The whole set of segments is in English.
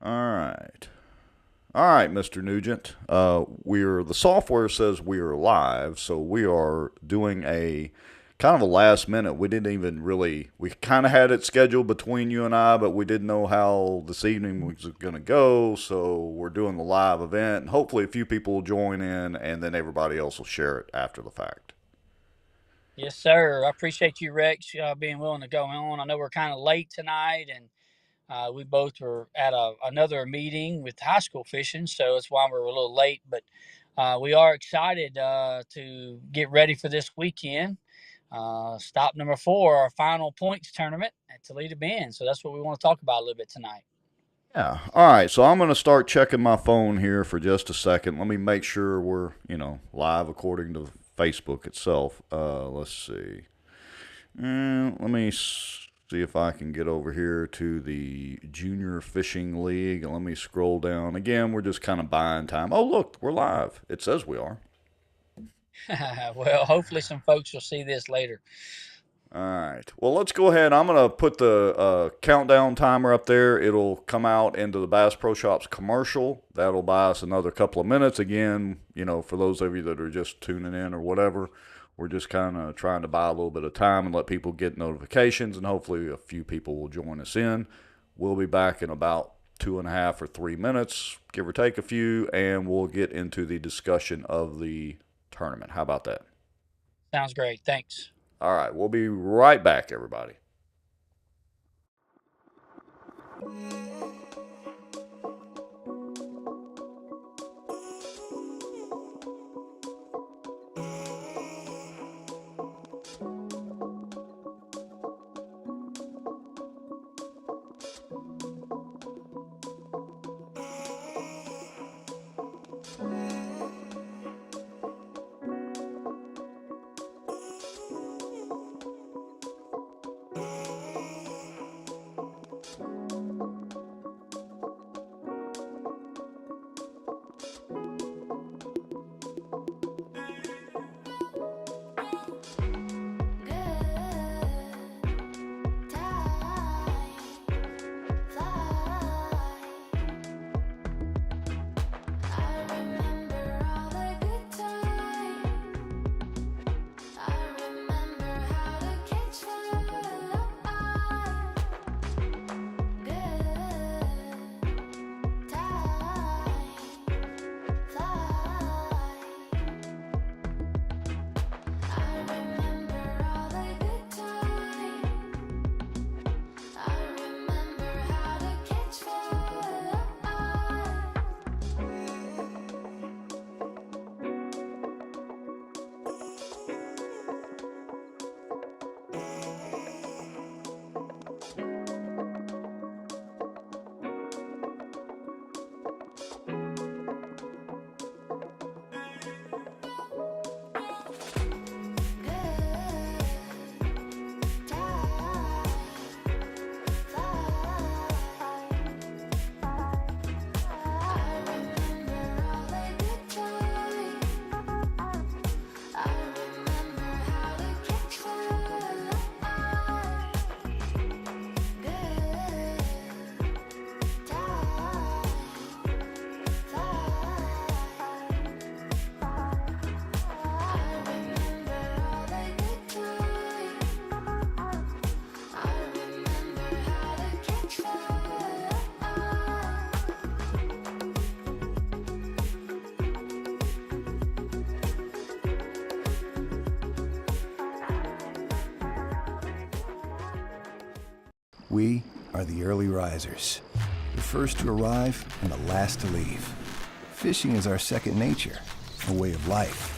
All right. All right, Mr. Nugent. The software says we are live, so we are doing a kind of a last minute. We didn't even really, we kind of had it scheduled between you and I, but we didn't know how this evening was going to go. So we're doing the live event, and hopefully a few people will join in, and then everybody else will share it after the fact. Yes, sir. I appreciate you, Rex, being willing to go on. I know we're kind of late tonight, and we both were at another meeting with high school fishing, so that's why we're a little late. But we are excited to get ready for this weekend. Stop number 4, our final points tournament at Toledo Bend. So that's what we want to talk about a little bit tonight. Yeah. All right. So I'm going to start checking my phone here for just a second. Let me make sure we're, live according to Facebook itself. Let's see. Let me see if I can get over here to the Junior Fishing League. Let me scroll down. Again, we're just kind of buying time. Oh, look, we're live. It says we are. Well, hopefully some folks will see this later. All right. Well, let's go ahead. I'm going to put the countdown timer up there. It'll come out into the Bass Pro Shops commercial. That'll buy us another couple of minutes. Again, for those of you that are just tuning in or whatever, we're just kind of trying to buy a little bit of time and let people get notifications, and hopefully a few people will join us in. We'll be back in about 2.5 or 3 minutes, give or take a few, and we'll get into the discussion of the tournament. How about that? Sounds great. Thanks. All right, we'll be right back, everybody. We are the early risers, the first to arrive and the last to leave. Fishing is our second nature, a way of life.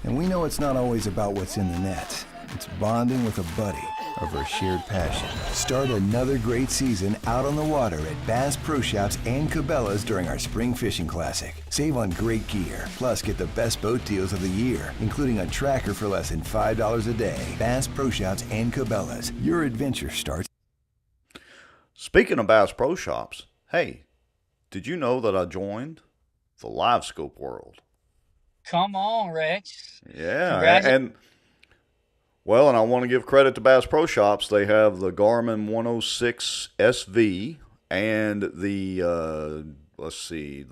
And we know it's not always about what's in the net. It's bonding with a buddy over a shared passion. Start another great season out on the water at Bass Pro Shops and Cabela's during our Spring Fishing Classic. Save on great gear, plus get the best boat deals of the year, including a tracker for less than $5 a day. Bass Pro Shops and Cabela's. Your adventure starts. Speaking of Bass Pro Shops, hey, did you know that I joined the Live Scope world? Come on, Rex. Yeah, Congratulations. and I want to give credit to Bass Pro Shops. They have the Garmin 106 SV, and the let's see,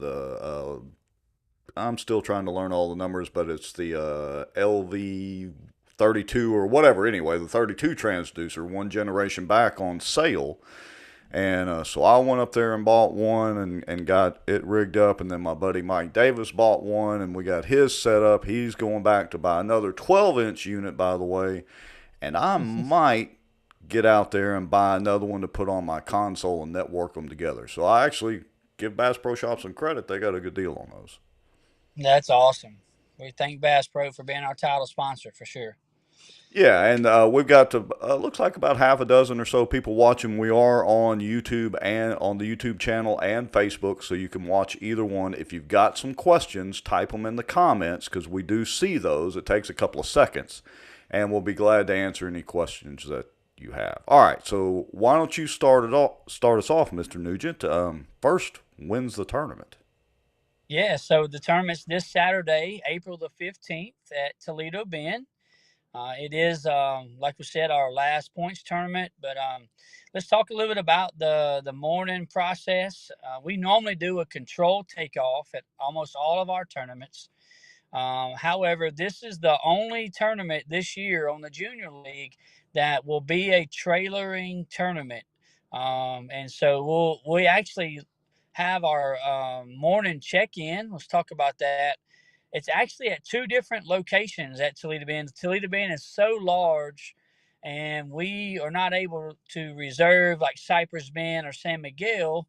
I'm still trying to learn all the numbers, but it's the LV 32 or whatever. Anyway, the 32 transducer, one generation back, on sale. And so I went up there and bought one and got it rigged up. And then my buddy Mike Davis bought one, and we got his set up. He's going back to buy another 12-inch unit, by the way. And I might get out there and buy another one to put on my console and network them together. So I actually give Bass Pro Shops some credit. They got a good deal on those. That's awesome. We thank Bass Pro for being our title sponsor for sure. Yeah, and we've got to looks like about half a dozen or so people watching. We are on YouTube and on the YouTube channel and Facebook, so you can watch either one. If you've got some questions, type them in the comments because we do see those. It takes a couple of seconds, and we'll be glad to answer any questions that you have. All right, so why don't you start us off, Mr. Nugent? First, when's the tournament? Yeah, so the tournament's this Saturday, April the 15th at Toledo Bend. It is, like we said, our last points tournament, but let's talk a little bit about the morning process. We normally do a control takeoff at almost all of our tournaments. However, this is the only tournament this year on the Junior League that will be a trailering tournament. And so we actually have our morning check-in. Let's talk about that. It's actually at two different locations at Toledo Bend. Toledo Bend is so large, and we are not able to reserve like Cypress Bend or San Miguel.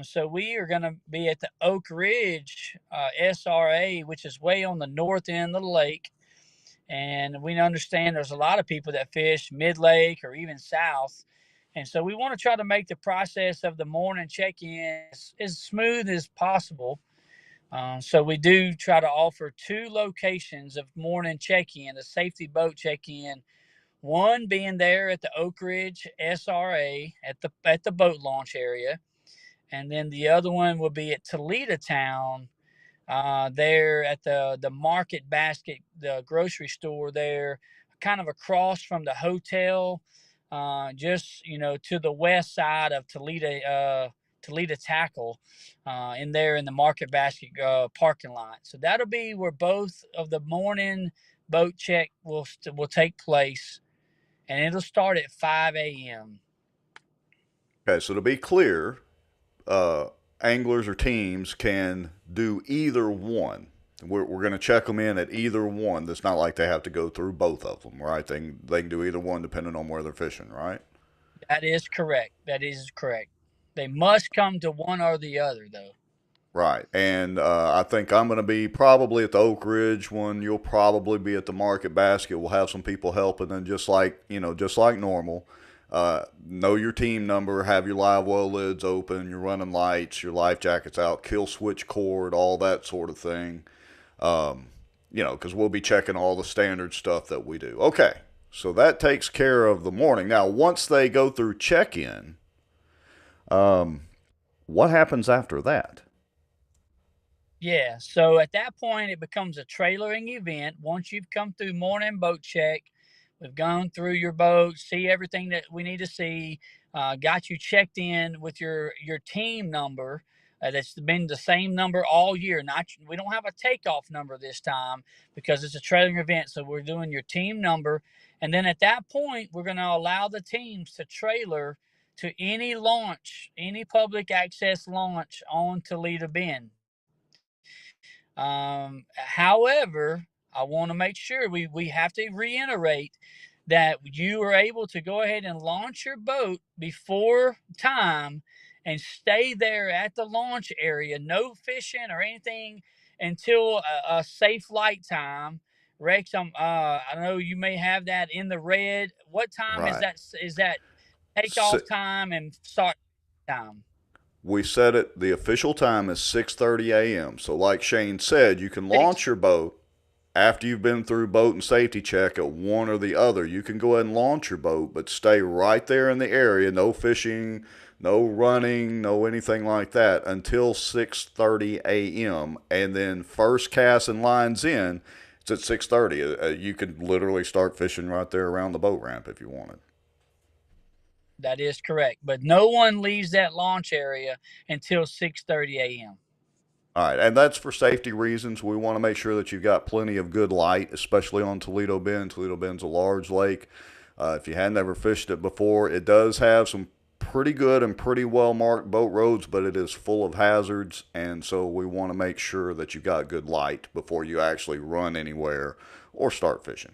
So we are going to be at the Oak Ridge SRA, which is way on the north end of the lake. And we understand there's a lot of people that fish mid-lake or even south. And so we want to try to make the process of the morning check-in as smooth as possible. So we do try to offer two locations of morning check-in, the safety boat check-in. One being there at the Oak Ridge SRA at the boat launch area, and then the other one will be at Toledo Town, there at the Market Basket, the grocery store there, kind of across from the hotel, just to the west side of Toledo Tackle, in there in the Market Basket parking lot. So that'll be where both of the morning boat check will take place, and it'll start at 5 a.m. Okay, so to be clear, anglers or teams can do either one. We're going to check them in at either one. It's not like they have to go through both of them, right? They can do either one depending on where they're fishing, right? That is correct. That is correct. They must come to one or the other, though. Right. And I think I'm going to be probably at the Oak Ridge one. You'll probably be at the Market Basket. We'll have some people helping, and just like normal. Know your team number, have your live well lids open, your running lights, your life jackets out, kill switch cord, all that sort of thing. Because we'll be checking all the standard stuff that we do. Okay, so that takes care of the morning. Now, once they go through check-in, what happens after that? Yeah, so at that point, it becomes a trailering event. Once you've come through morning boat check, we've gone through your boat, see everything that we need to see, got you checked in with your team number. That's been the same number all year. We don't have a takeoff number this time because it's a trailing event. So we're doing your team number, and then at that point, we're going to allow the teams to trailer to any launch, any public access launch on Toledo Bend. However, I want to make sure we have to reiterate that you are able to go ahead and launch your boat before time and stay there at the launch area. No fishing or anything until a safe light time. Rex, I know you may have that in the red. What time is Right. that? Is that takeoff time and start time? We set it, the official time is 6:30 a.m. So like Shane said, you can Six. launch your boat after you've been through boat and safety check at one or the other. You can go ahead and launch your boat, but stay right there in the area. No fishing, no running, no anything like that until 6:30 a.m. And then first cast and lines in, it's at 6:30. You could literally start fishing right there around the boat ramp if you wanted. That is correct. But no one leaves that launch area until 6:30 a.m. All right, and that's for safety reasons. We want to make sure that you've got plenty of good light, especially on Toledo Bend. Toledo Bend's a large lake. If you hadn't ever fished it before, it does have some pretty good and pretty well marked boat roads, but it is full of hazards, and so we want to make sure that you've got good light before you actually run anywhere or start fishing.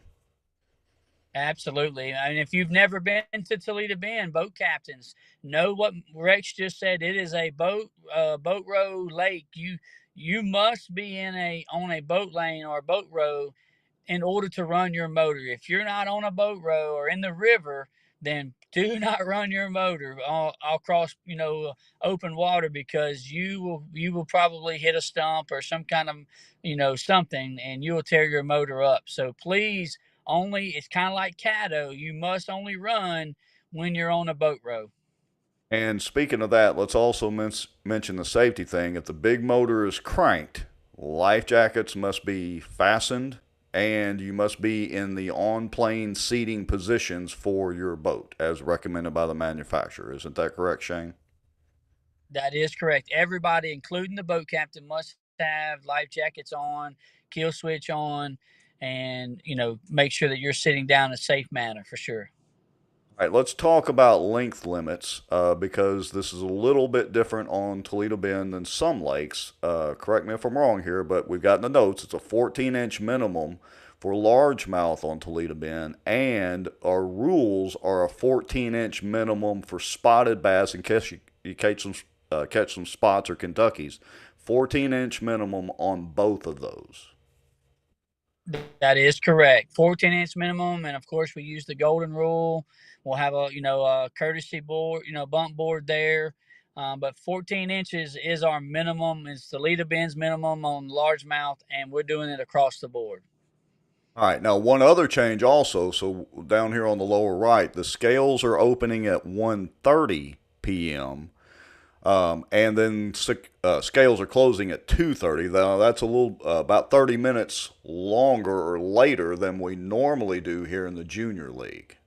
Absolutely. And if you've never been to Toledo Bend, boat captains know what Rex just said. It is a boat row lake. You must be in a on a boat lane or a boat row in order to run your motor. If you're not on a boat row or in the river, then do not run your motor across open water, because you will probably hit a stump or some kind of something, and you will tear your motor up. So please, only it's kind of like Caddo. You must only run when you're on a boat row. And speaking of that, let's also mention the safety thing. If the big motor is cranked, life jackets must be fastened and you must be in the on plane seating positions for your boat as recommended by the manufacturer. Isn't that correct, Shane? That is correct. Everybody, including the boat captain, must have life jackets on, kill switch on, and make sure that you're sitting down in a safe manner for sure. All right, let's talk about length limits because this is a little bit different on Toledo Bend than some lakes. Correct me if I'm wrong here, but we've got in the notes it's a 14-inch minimum for largemouth on Toledo Bend, and our rules are a 14-inch minimum for spotted bass in case you catch some spots or Kentuckies. 14-inch minimum on both of those. That is correct. 14-inch minimum, and of course we use the golden rule. We'll have a courtesy board, bump board there. But 14 inches is our minimum. It's the Toledo Bend's minimum on largemouth, and we're doing it across the board. All right, now one other change also. So down here on the lower right, the scales are opening at 1:30 p.m. And then scales are closing at 2:30. Now that's a little about 30 minutes longer or later than we normally do here in the junior league.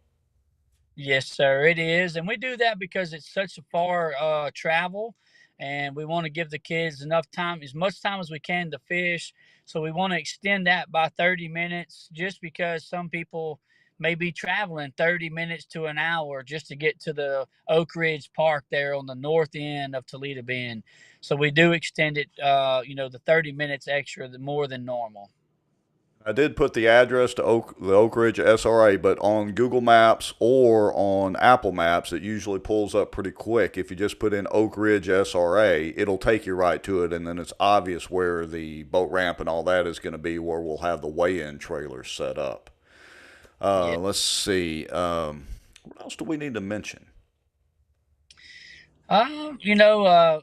Yes, sir, it is, and we do that because it's such a far travel, and we want to give the kids enough time, as much time as we can, to fish. So we want to extend that by 30 minutes, just because some people may be traveling 30 minutes to an hour just to get to the Oak Ridge Park there on the north end of Toledo Bend. So we do extend it, the 30 minutes extra, more than normal. I did put the address to the Oak Ridge SRA, but on Google Maps or on Apple Maps, it usually pulls up pretty quick. If you just put in Oak Ridge SRA, it'll take you right to it, and then it's obvious where the boat ramp and all that is going to be, where we'll have the weigh-in trailers set up. Yeah. Let's see. What else do we need to mention? Um, you know, uh,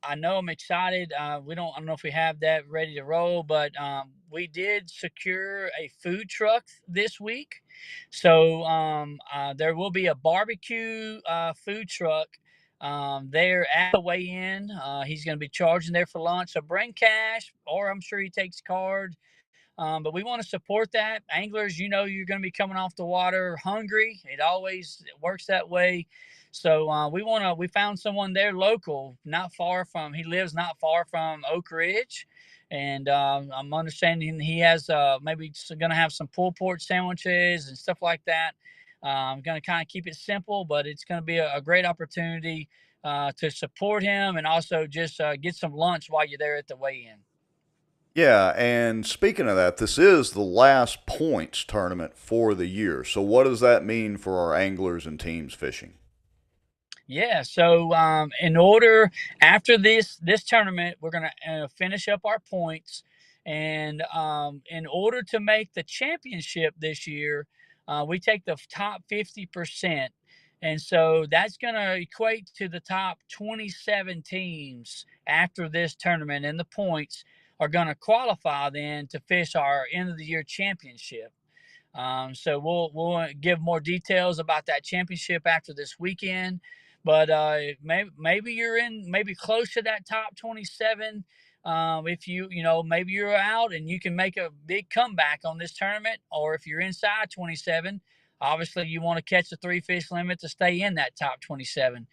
I know I'm excited. I don't know if we have that ready to roll, but we did secure a food truck this week. So there will be a barbecue food truck there at the weigh in. He's going to be charging there for lunch. So bring cash, or I'm sure he takes card. But we want to support that. Anglers, you're going to be coming off the water hungry. It always works that way. So we found someone there local, not far from, he lives not far from Oak Ridge. And I'm understanding he has maybe going to have some pulled pork sandwiches and stuff like that. I'm going to kind of keep it simple, but it's going to be a great opportunity to support him, and also just get some lunch while you're there at the weigh-in. Yeah, and speaking of that, this is the last points tournament for the year. So, what does that mean for our anglers and teams fishing? Yeah. So in order after this tournament, we're gonna finish up our points, and in order to make the championship this year, we take the top 50%, and so that's gonna equate to the top 27 teams after this tournament, and the points are gonna qualify then to fish our end of the year championship. So we'll give more details about that championship after this weekend. But maybe you're in, maybe close to that top 27. If maybe you're out and you can make a big comeback on this tournament, or if you're inside 27, Obviously, you want to catch the 3 fish limit to stay in that top 27.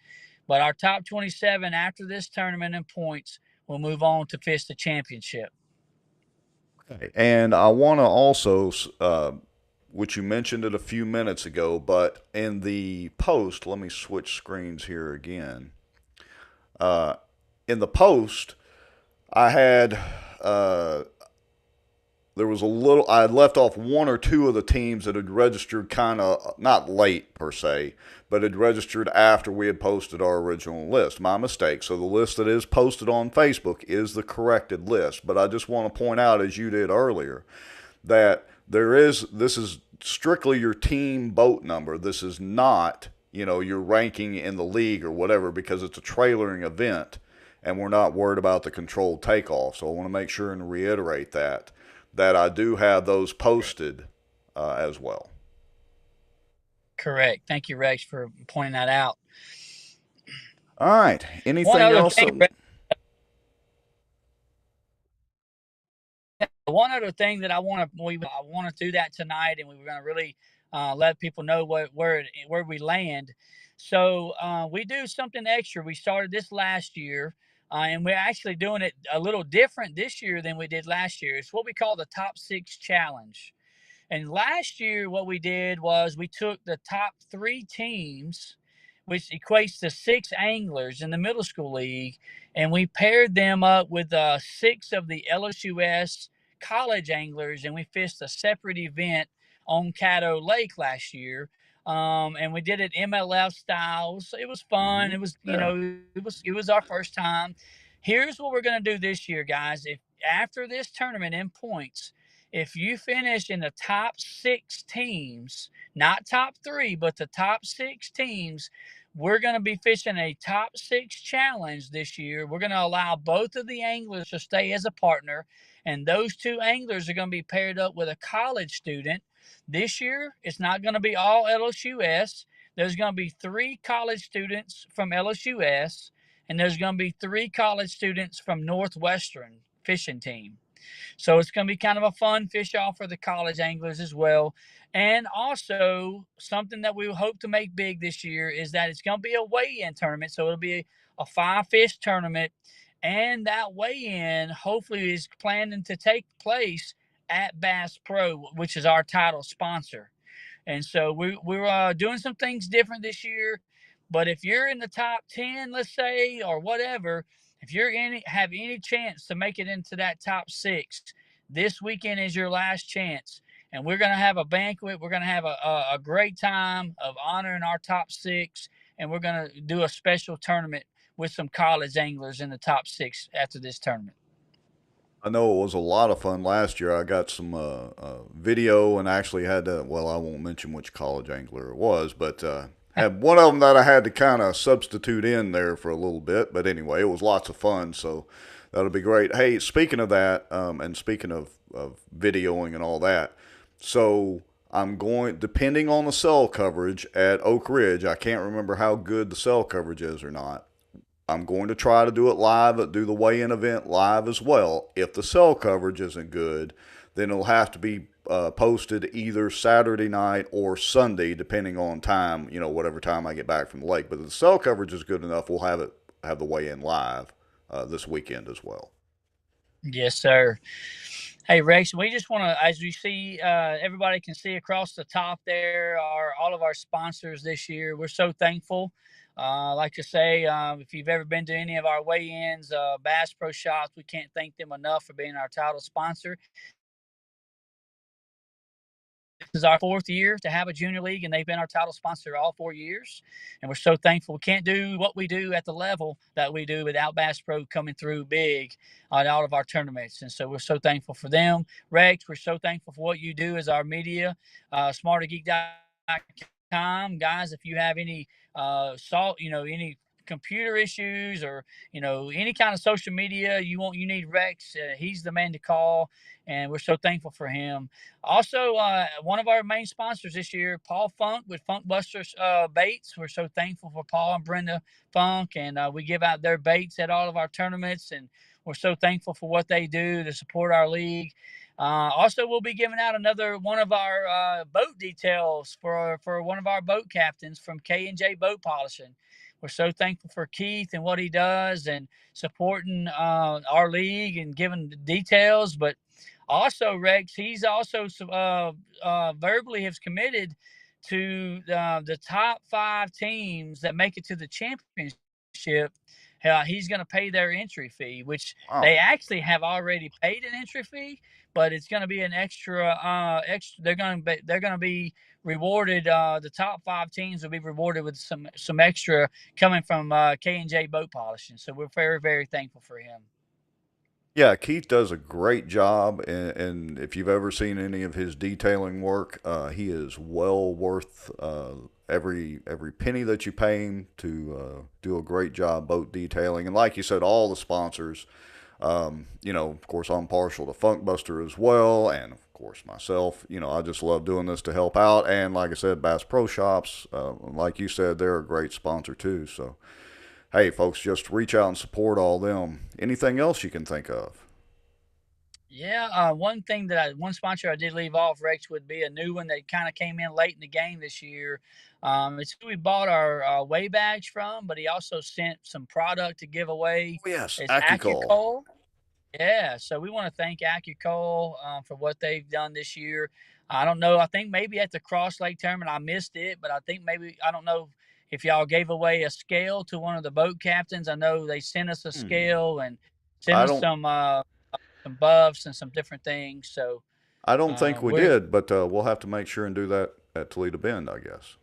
But our top 27 after this tournament and points will move on to fish the championship. Okay. And I want to also, which you mentioned it a few minutes ago, but in the post, let me switch screens here again. In the post, I had there was a little. I had left off one or two of the teams that had registered kind of not late per se, but had registered after we had posted our original list. My mistake. So the list that is posted on Facebook is the corrected list. But I just want to point out, as you did earlier, that this is strictly your team boat number. This is not, your ranking in the league or whatever, because it's a trailering event and we're not worried about the controlled takeoff. So I want to make sure and reiterate that I do have those posted as well. Correct. Thank you, Rex, for pointing that out. All right. Anything else? One other thing that I want to do that tonight, and we were going to really let people know where we land. So we do something extra. We started this last year, and we're actually doing it a little different this year than we did last year. It's what we call the Top 6 Challenge. And last year, what we did was we took the top 3 teams, which equates to 6 anglers in the middle school league, and we paired them up with 6 of the LSUS college anglers, and we fished a separate event on Caddo Lake last year. And we did it MLF style. So it was fun. Mm-hmm. It was, it was our first time. Here's what we're going to do this year, guys. If after this tournament in points, if you finish in the top 6 teams, not top 3, but the top 6 teams, we're going to be fishing a top 6 challenge this year. We're going to allow both of the anglers to stay as a partner, and those 2 anglers are going to be paired up with a college student. This year, it's not going to be all LSUS. There's going to be 3 college students from LSUS, and there's going to be 3 college students from Northwestern fishing team. So it's going to be kind of a fun fish off for the college anglers as well. And also, something that we hope to make big this year is that it's going to be a weigh-in tournament. So it'll be a 5-fish tournament. And that weigh-in hopefully is planning to take place at Bass Pro, which is our title sponsor. And so we're doing some things different this year. But if you're in the top 10, let's say, or whatever, if you're have any chance to make it into that top 6, this weekend is your last chance. And we're going to have a banquet. We're going to have a great time of honoring our top 6. And we're going to do a special tournament with some college anglers in the top 6 after this tournament. I know it was a lot of fun last year. I got some video and actually had to, well, I won't mention which college angler it was, but had one of them that I had to kind of substitute in there for a little bit. But anyway, it was lots of fun, so that'll be great. Hey, speaking of that, and speaking of videoing and all that, so I'm going, depending on the cell coverage at Oak Ridge, I can't remember how good the cell coverage is or not. I'm going to try to do it live, do the weigh-in event live as well. If the cell coverage isn't good, then it'll have to be posted either Saturday night or Sunday, depending on time, whatever time I get back from the lake. But if the cell coverage is good enough, we'll have the weigh-in live this weekend as well. Yes, sir. Hey, Rex, we just want to, as you see, everybody can see across the top there are all of our sponsors this year. We're so thankful. Like I say, if you've ever been to any of our weigh-ins, Bass Pro Shops, we can't thank them enough for being our title sponsor. This is our 4th year to have a junior league, and they've been our title sponsor all 4 years. And we're so thankful. We can't do what we do at the level that we do without Bass Pro coming through big on all of our tournaments. And so we're so thankful for them. Rex, we're so thankful for what you do as our media, smartergeek.com. Guys, if you have any any computer issues or any kind of social media you need Rex, he's the man to call, and we're so thankful for him. Also, one of our main sponsors this year, Paul Funk with Funk Busters Baits. We're so thankful for Paul and Brenda Funk, and we give out their baits at all of our tournaments, and we're so thankful for what they do to support our league. Also, we'll be giving out another one of our boat details for one of our boat captains from K&J Boat Polishing. We're so thankful for Keith and what he does and supporting our league and giving the details. But also, Rex, he's also verbally has committed to the top 5 teams that make it to the championship. He's going to pay their entry fee, which Wow. they actually have already paid an entry fee, but it's going to be an extra. They're going to be rewarded. The top 5 teams will be rewarded with some extra coming from K&J Boat Polishing. So we're very very thankful for him. Yeah, Keith does a great job, and if you've ever seen any of his detailing work, he is well worth every penny that you pay him to do a great job boat detailing. And like you said, all the sponsors, of course, I'm partial to Funkbuster as well, and of course myself. I just love doing this to help out. And like I said, Bass Pro Shops, like you said, they're a great sponsor too. So hey, folks, just reach out and support all them. Anything else you can think of? Yeah, one sponsor I did leave off, Rex, would be a new one that kind of came in late in the game this year. It's who we bought our way bags from, but he also sent some product to give away. Oh, yes, It's AccuCoal. AccuCoal. Yeah, so we want to thank AccuCoal for what they've done this year. I don't know. I think maybe at the Cross Lake tournament I missed it, but I think maybe I don't know if y'all gave away a scale to one of the boat captains. I know they sent us a Hmm. scale and sent I us don't. some buffs and some different things. So I don't think we we're did, but we'll have to make sure and do that at Toledo Bend, I guess.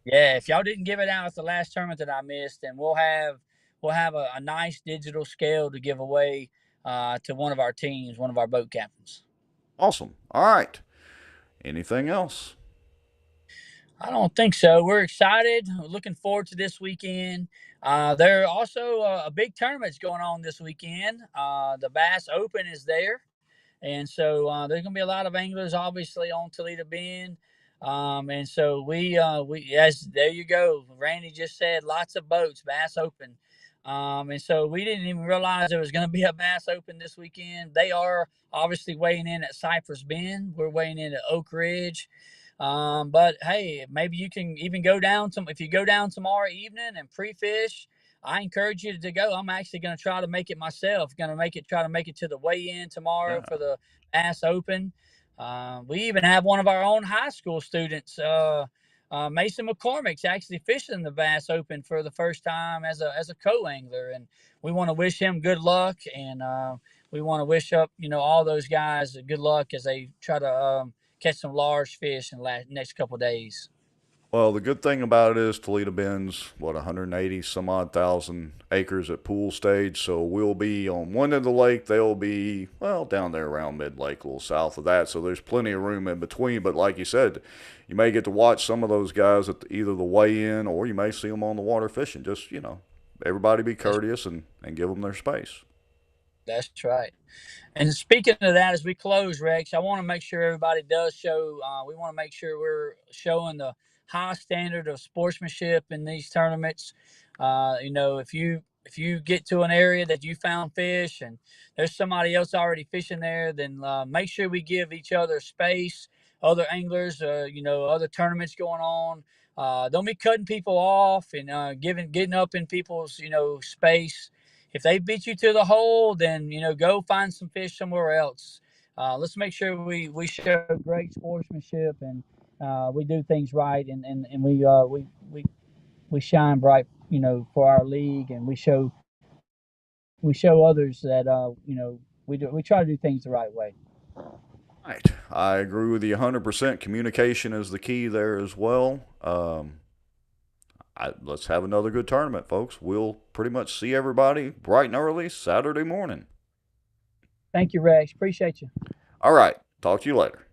yeah. If y'all didn't give it out at the last tournament that I missed, then we'll have a nice digital scale to give away to one of our teams, one of our boat captains. Awesome. All right. Anything else? I don't think so. We're excited. We're looking forward to this weekend. There are also a big tournaments going on this weekend. The Bass Open is there. And so there's going to be a lot of anglers, obviously, on Toledo Bend. And so as there you go. Randy just said lots of boats, Bass Open. And so we didn't even realize there was going to be a Bass Open this weekend. They are obviously weighing in at Cypress Bend. We're weighing in at Oak Ridge. But hey, maybe you can even go down if you go down tomorrow evening and pre-fish. I encourage you to go. I'm actually going to try to make it myself. Going to try to make it to the weigh-in tomorrow Yeah. for the Bass Open. We even have one of our own high school students, Mason McCormick's actually fishing the Bass Open for the first time as a co-angler, and we want to wish him good luck, and we want to wish up all those guys good luck as they try to catch some large fish in the next couple of days. Well, the good thing about it is Toledo Bend's, 180 some odd thousand acres at pool stage. So we'll be on one end of the lake. They'll be, well, down there around mid lake, a little south of that. So there's plenty of room in between. But like you said, you may get to watch some of those guys at either the weigh in or you may see them on the water fishing. Just, everybody be That's, courteous and give them their space. that's right. And speaking of that, as we close, Rex, I want to make sure everybody does show. We want to make sure we're showing the high standard of sportsmanship in these tournaments. If you get to an area that you found fish and there's somebody else already fishing there, then make sure we give each other space. Other anglers, other tournaments going on. Don't be cutting people off and getting up in people's space. If they beat you to the hole, then go find some fish somewhere else. Let's make sure we show great sportsmanship and we do things right, and we shine bright, for our league, and we show others that we try to do things the right way. Right. I agree with you 100%. Communication is the key there as well. Let's have another good tournament, folks. We'll pretty much see everybody bright and early Saturday morning. Thank you, Rex. Appreciate you. All right. Talk to you later.